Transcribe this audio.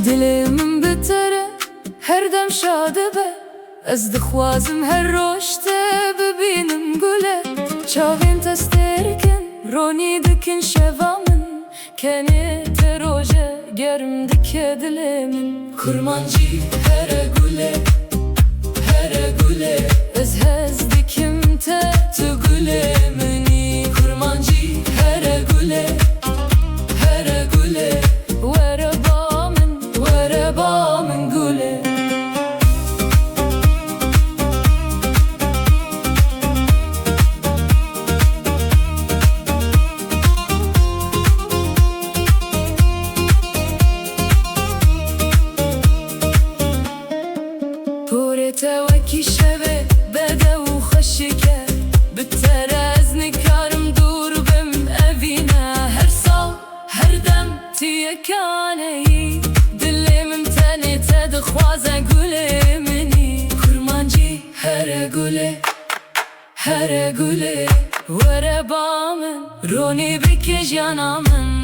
Dilim bitere her dem şadı be, ez dixwazim her roş te bibînim gule. Çavên te stêrkin ronî dikin şeva min, kenê te roje germ dike dilê min. Kurmancî here gule, here gule, ez hez dikim te tu gulê minî. Kurmancî here gule, here gule, were ba min gule. Porê te wekî şevê bede û xweşike, bi te re ez nikarim dûr bim evîne. Her sal her dem tu yekaneyî, dilê min tenê te dixwaze gulê minî. Kurmancî here gule, here gule, were ba min ronî bike jiyana min.